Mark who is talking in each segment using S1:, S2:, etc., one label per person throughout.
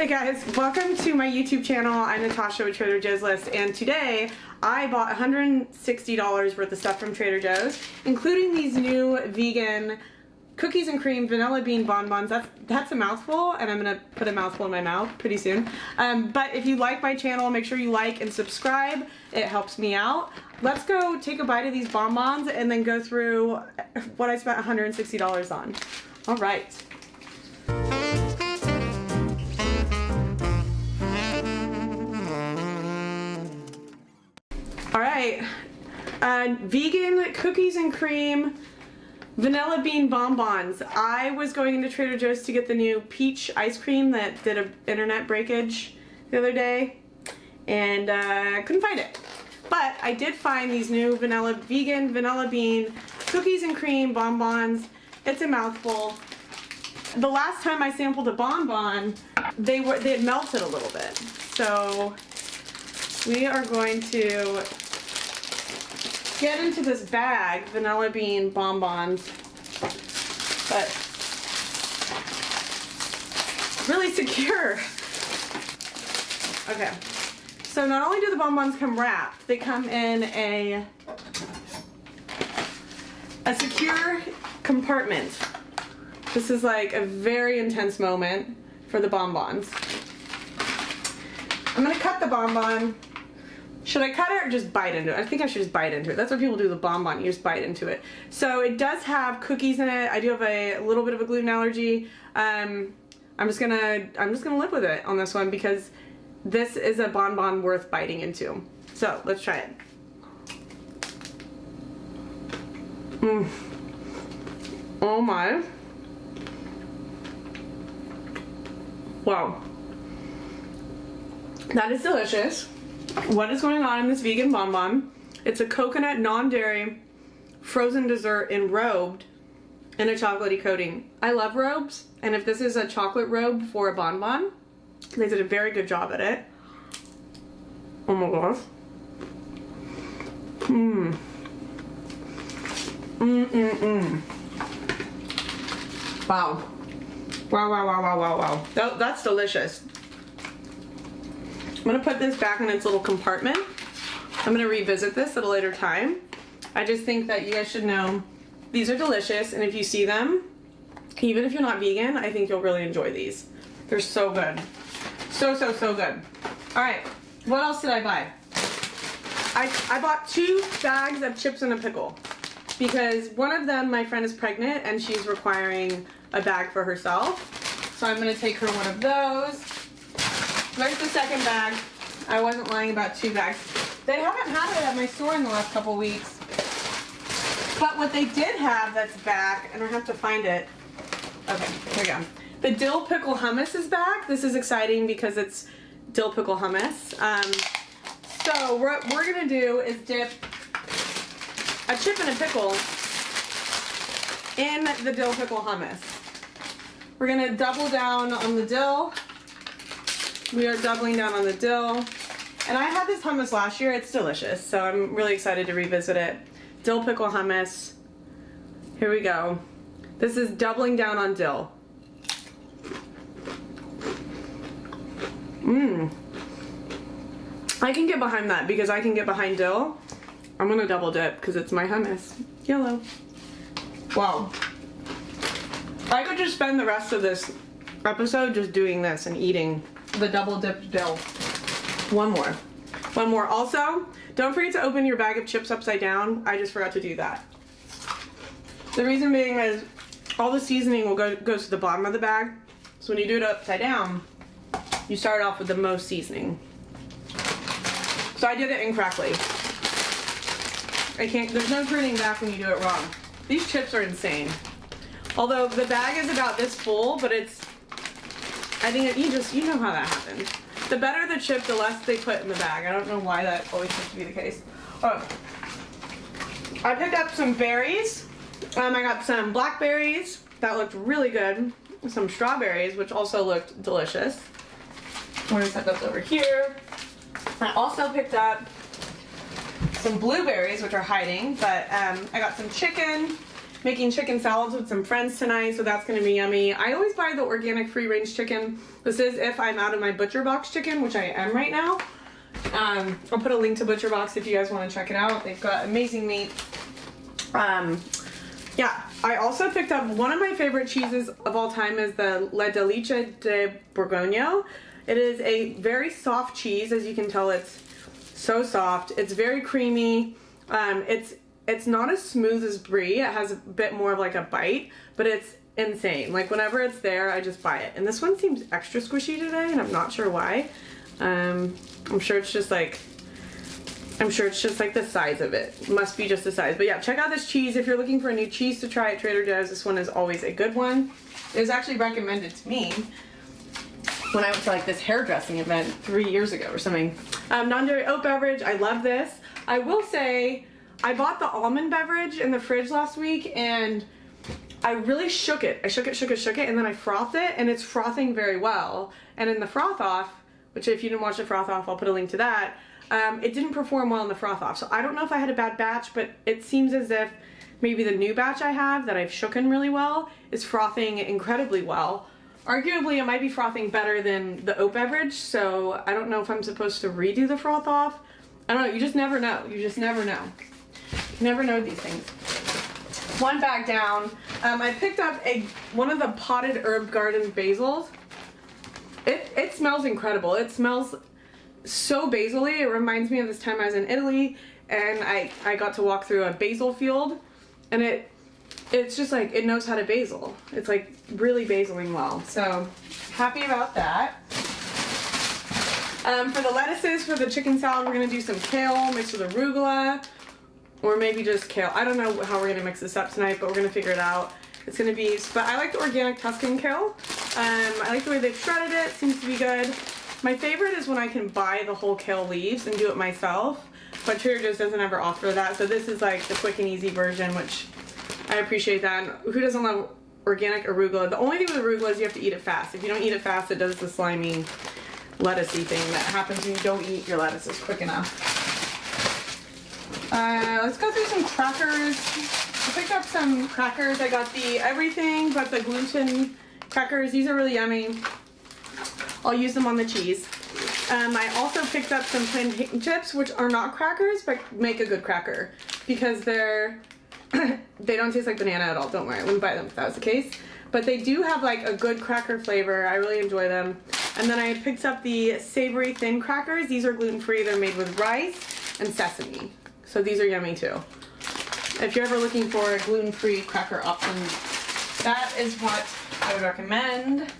S1: Hey guys, welcome to my YouTube channel. I'm Natasha with Trader Joe's List, and today I bought $160 worth of stuff from Trader Joe's, including these new vegan cookies and cream vanilla bean bonbons. That's a mouthful, and I'm gonna put a mouthful in my mouth pretty soon. But if you like my channel, make sure you like and subscribe. It helps me out. Let's go take a bite of these bonbons and then go through what I spent $160 on. All right. Alright, vegan cookies and cream vanilla bean bonbons. I was going into Trader Joe's to get the new peach ice cream that did an internet breakage the other day, and couldn't find it. But I did find these new vegan vanilla bean cookies and cream bonbons. It's a mouthful. The last time I sampled a bonbon, they had melted a little bit. So we are going to get into this bag, vanilla bean bonbons, but really secure. Okay, so not only do the bonbons come wrapped, they come in a secure compartment. This is like a very intense moment for the bonbons. I'm gonna cut the bonbon. Should I cut it or just bite into it? I think I should just bite into it. That's what people do with the bonbon, you just bite into it. So it does have cookies in it. I do have a little bit of a gluten allergy. I'm just gonna live with it on this one because this is a bonbon worth biting into. So let's try it. Oh my. Wow. That is delicious. What is going on in this vegan bonbon? It's a coconut non-dairy frozen dessert enrobed in a chocolatey coating. I love robes, and if this is a chocolate robe for a bonbon, they did a very good job at it. Oh my gosh. Wow. Wow. That's delicious. I'm gonna put this back in its little compartment. I'm gonna revisit this at a later time. I just think that you guys should know these are delicious, and if you see them, even if you're not vegan, I think you'll really enjoy these. They're so good. So good. All right, what else did I buy? I bought 2 bags of chips and a pickle because one of them, my friend is pregnant and she's requiring a bag for herself. So I'm gonna take her one of those. There's the second bag. I wasn't lying about 2 bags. They haven't had it at my store in the last couple weeks. But what they did have that's back, and I have to find it. Okay, here we go. The dill pickle hummus is back. This is exciting because it's dill pickle hummus. So what we're gonna do is dip a chip and a pickle in the dill pickle hummus. We're gonna double down on the dill. We are doubling down on the dill. And I had this hummus last year. It's delicious, so I'm really excited to revisit it. Dill pickle hummus. Here we go. This is doubling down on dill. I can get behind that because I can get behind dill. I'm gonna double dip because it's my hummus. Yellow. Wow. I could just spend the rest of this episode just doing this and eating the double dipped dill. One more. Also, don't forget to open your bag of chips upside down. I just forgot to do that. The reason being is all the seasoning goes to the bottom of the bag. So when you do it upside down, you start off with the most seasoning. So I did it incorrectly. There's no turning back when you do it wrong. These chips are insane. Although the bag is about this full, but I think you know how that happens. The better the chip, the less they put in the bag. I don't know why that always seems to be the case. Oh, I picked up some berries. I got some blackberries. That looked really good. Some strawberries, which also looked delicious. I'm gonna set those over here. I also picked up some blueberries, which are hiding, but I got some chicken making chicken salads with some friends tonight, so that's going to be yummy. I always buy the organic free-range chicken. This is if I'm out of my Butcher Box chicken, which I am right now. I'll put a link to Butcher Box if you guys want to check it out. They've got amazing meat. Yeah, I also picked up one of my favorite cheeses of all time is the La Delicia de Borgogno. It is a very soft cheese, as you can tell. It's so soft. It's very creamy. It's not as smooth as brie. It has a bit more of like a bite, but it's insane. Like whenever it's there, I just buy it. And this one seems extra squishy today, and I'm not sure why. I'm sure it's just like the size of it. Must be just the size. But yeah, check out this cheese if you're looking for a new cheese to try at Trader Joe's. This one is always a good one. It was actually recommended to me when I went to like this hairdressing event 3 years ago or something. Non-dairy oat beverage. I love this. I will say I bought the almond beverage in the fridge last week and I really shook it. I shook it, and then I frothed it, and it's frothing very well. And in the froth off, which if you didn't watch the froth off, I'll put a link to that. It didn't perform well in the froth off. So I don't know if I had a bad batch, but it seems as if maybe the new batch I have that I've shooken really well is frothing incredibly well. Arguably, it might be frothing better than the oat beverage, so I don't know if I'm supposed to redo the froth off. I don't know, you just never know. You just never know. You never know these things. One bag down, I picked up one of the potted herb garden basils. It smells incredible. It smells so basil-y. It reminds me of this time I was in Italy and I got to walk through a basil field, and it's just like, it knows how to basil. It's like really basiling well. So happy about that. For the lettuces for the chicken salad, we're gonna do some kale mixed with arugula, or maybe just kale. I don't know how we're gonna mix this up tonight, but we're gonna figure it out. It's gonna be, but I like the organic Tuscan kale. I like the way they've shredded it, seems to be good. My favorite is when I can buy the whole kale leaves and do it myself, but Trader Joe's doesn't ever offer that, so this is like the quick and easy version, which I appreciate that. And who doesn't love organic arugula? The only thing with arugula is you have to eat it fast. If you don't eat it fast, it does the slimy, lettucey thing that happens when you don't eat your lettuces quick enough. Let's go through some crackers. I picked up some crackers. I got the everything but the gluten crackers. These are really yummy. I'll use them on the cheese. I also picked up some plantain chips, which are not crackers, but make a good cracker because they don't taste like banana at all. Don't worry, I wouldn't buy them if that was the case. But they do have like a good cracker flavor. I really enjoy them. And then I picked up the savory thin crackers. These are gluten-free. They're made with rice and sesame. So these are yummy too. If you're ever looking for a gluten-free cracker option, that is what I would recommend.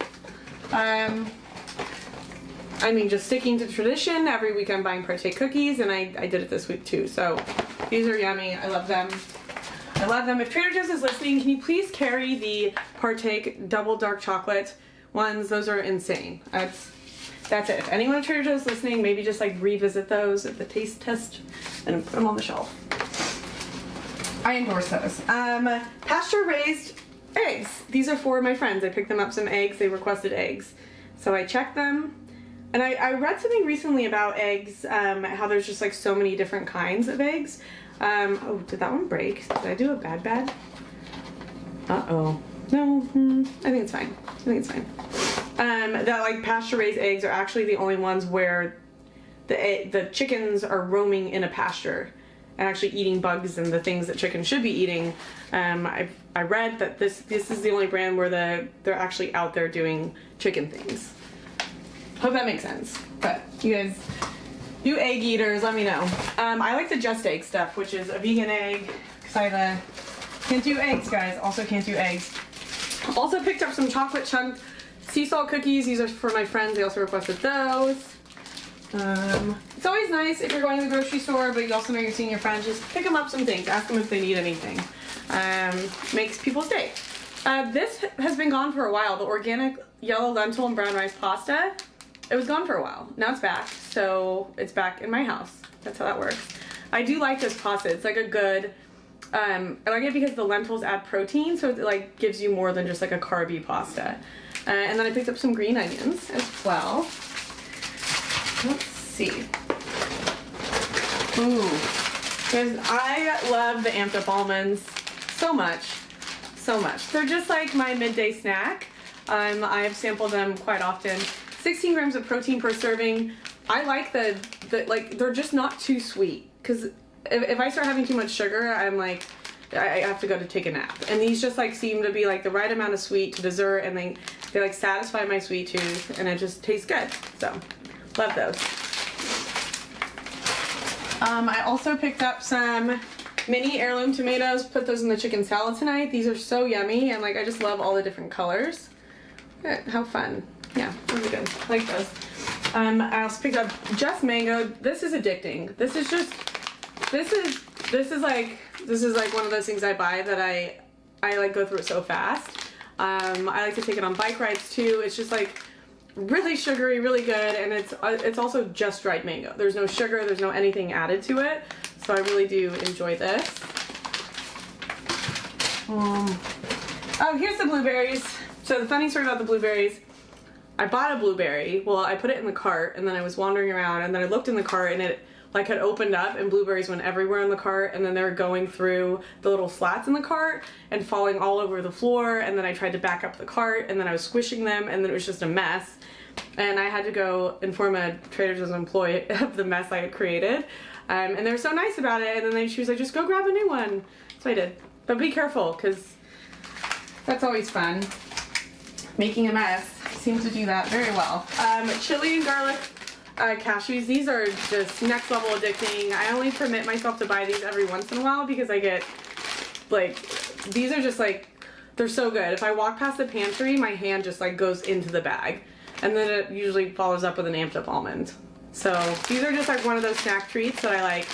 S1: I mean, just sticking to tradition, every week I'm buying Partake cookies, and I did it this week too. So these are yummy. I love them. I love them. If Trader Joe's is listening, can you please carry the Partake double dark chocolate ones? Those are insane. That's it. If anyone at Trader Joe's is listening, maybe just like revisit those at the taste test and put them on the shelf. I endorse those. Pasture raised eggs. These are for my friends. I picked them up some eggs. They requested eggs. So I checked them. And I read something recently about eggs, how there's just like so many different kinds of eggs. Oh, did that one break? Did I do a bad? Uh-oh. No, I think it's fine. I think it's fine. That like pasture-raised eggs are actually the only ones where the chickens are roaming in a pasture and actually eating bugs and the things that chickens should be eating. I read that this is the only brand where they're actually out there doing chicken things. Hope that makes sense. But you guys, you egg eaters, let me know. I like the Just Egg stuff, which is a vegan egg. Because can't do eggs, guys. Also can't do eggs. Also picked up some chocolate chunk sea salt cookies. These are for my friends. They also requested those. It's always nice if you're going to the grocery store, but you also know you're seeing your friends. Just pick them up some things. Ask them if they need anything. Makes people stay. This has been gone for a while. The organic yellow lentil and brown rice pasta. It was gone for a while. Now it's back. So it's back in my house. That's how that works. I do like this pasta. It's like a good, I like it because the lentils add protein. So it like gives you more than just like a carby pasta. And then I picked up some green onions as well. Let's see. Ooh. Guys, I love the amped up almonds so much. so much. They're just like my midday snack. I've sampled them quite often. 16 grams of protein per serving. I like the like, they're just not too sweet. Because if I start having too much sugar, I'm like, I have to go to take a nap. And these just like seem to be like the right amount of sweet to dessert, and they like satisfy my sweet tooth, and it just tastes good. So, love those. I also picked up some mini heirloom tomatoes, put those in the chicken salad tonight. These are so yummy, and like I just love all the different colors. How fun. Yeah, those are good. I like those. I also picked up just mango. This is addicting. This is like one of those things I buy that I like go through it so fast. I like to take it on bike rides too. It's just like really sugary, really good, and it's also just dried mango. There's no sugar, there's no anything added to it, so I really do enjoy this. Oh, here's the blueberries. So the funny story about the blueberries, I bought a blueberry. Well, I put it in the cart, and then I was wandering around, and then I looked in the cart, and it like had opened up, and blueberries went everywhere in the cart, and then they were going through the little slats in the cart and falling all over the floor, and then I tried to back up the cart, and then I was squishing them, and then it was just a mess. And I had to go inform a Trader Joe's employee of the mess I had created. And they were so nice about it, and then she was like, just go grab a new one. So I did. But be careful, because that's always fun. Making a mess. Seems to do that very well. Chili and garlic cashews. These are just next level addicting. I only permit myself to buy these every once in a while because I get, like, these are just like, they're so good. If I walk past the pantry, my hand just like goes into the bag. And then it usually follows up with an amped up almond. So these are just like one of those snack treats that I like.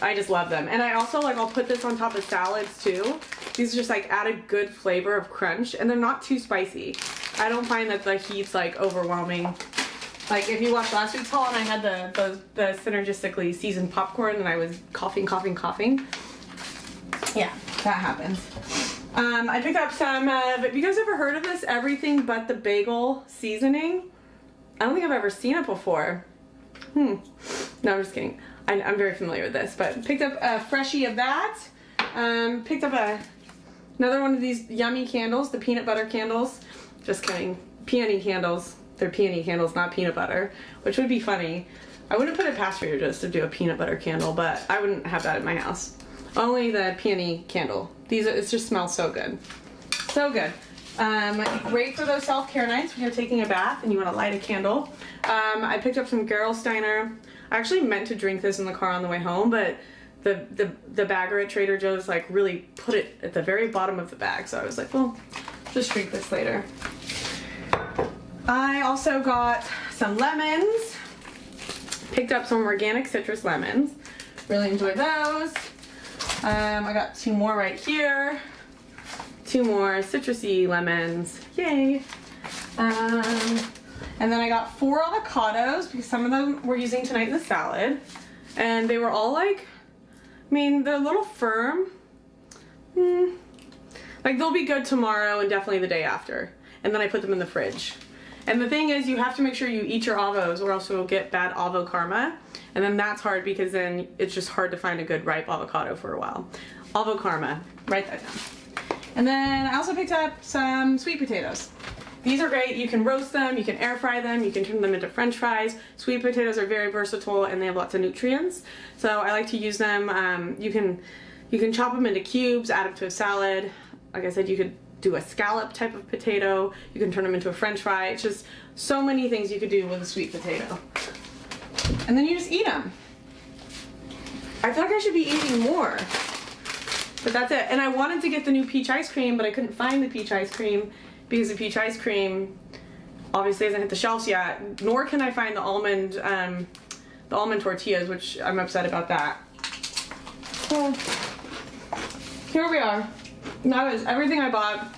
S1: I just love them. And I also like, I'll put this on top of salads too. These just like add a good flavor of crunch, and they're not too spicy. I don't find that the heat's like overwhelming. Like if you watched last week's haul and I had the synergistically seasoned popcorn and I was coughing. Yeah, that happens. I picked up some have you guys ever heard of this everything but the bagel seasoning? I don't think I've ever seen it before. No, I'm just kidding. I'm very familiar with this, but picked up a freshie of that. Picked up another one of these yummy candles, the peanut butter candles. Just kidding. Peony candles. They're peony candles, not peanut butter, which would be funny. I wouldn't put it past Trader Joe's to do a peanut butter candle, but I wouldn't have that in my house. Only the peony candle. It just smells so good. So good. Great for those self-care nights when you're taking a bath and you want to light a candle. I picked up some Gerolsteiner. I actually meant to drink this in the car on the way home, but the bagger at Trader Joe's like really put it at the very bottom of the bag, so I was like, well, just drink this later. I also got some lemons. Picked up some organic citrus lemons. Really enjoyed those. I got 2 more right here. 2 more citrusy lemons. Yay. And then I got 4 avocados because some of them we're using tonight in the salad. And they were all like, I mean, they're a little firm. Like they'll be good tomorrow and definitely the day after. And then I put them in the fridge. And the thing is, you have to make sure you eat your avos or else you'll get bad avo karma. And then that's hard because then it's just hard to find a good ripe avocado for a while. Avo karma, write that down. And then I also picked up some sweet potatoes. These are great. You can roast them, you can air fry them, you can turn them into French fries. Sweet potatoes are very versatile and they have lots of nutrients. So I like to use them. You can chop them into cubes, add them to a salad. Like I said, you could do a scallop type of potato. You can turn them into a French fry. It's just so many things you could do with a sweet potato. And then you just eat them. I feel like I should be eating more. But that's it. And I wanted to get the new peach ice cream, but I couldn't find the peach ice cream because the peach ice cream obviously hasn't hit the shelves yet. Nor can I find the almond tortillas, which I'm upset about that. So here we are. That is everything I bought.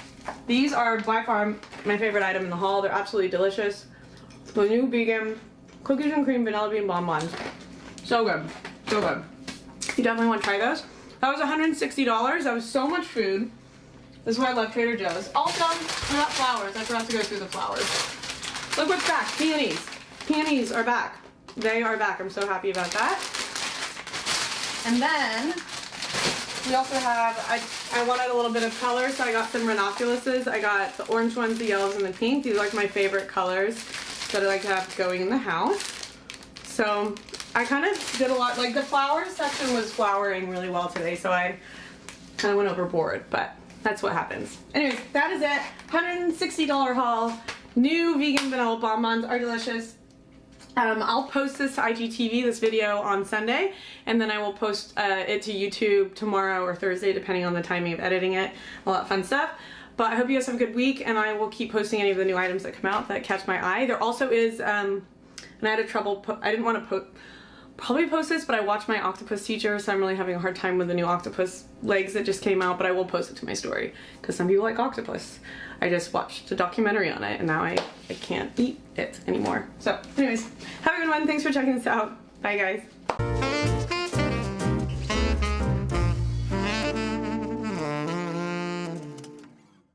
S1: These are by far my favorite item in the haul. They're absolutely delicious. The new vegan cookies and cream vanilla bean bonbons. So good. So good. You definitely want to try those. That was $160. That was so much food. This is why I love Trader Joe's. Also, I got flowers. I forgot to go through the flowers. Look what's back. Peonies. Peonies are back. They are back. I'm so happy about that. And then We also have, I wanted a little bit of color, so I got some ranunculuses. I got the orange ones, the yellows, and the pink. These are like my favorite colors that I like to have going in the house. So I kind of did a lot, like the flowers section was flowering really well today, so I kind of went overboard, but that's what happens. Anyways, that is it. $160 haul. New vegan vanilla bonbons are delicious. I'll post this to IGTV, this video, on Sunday, and then I will post it to YouTube tomorrow or Thursday, depending on the timing of editing it. All that fun stuff. But I hope you guys have a good week, and I will keep posting any of the new items that come out that catch my eye. There also is, and I had trouble, I didn't want to probably post this, but I watched my octopus teacher, so I'm really having a hard time with the new octopus legs that just came out, but I will post it to my story, because some people like octopus. I just watched a documentary on it, and now I can't eat it anymore. So anyways, have a good one. Thanks for checking this out. Bye, guys.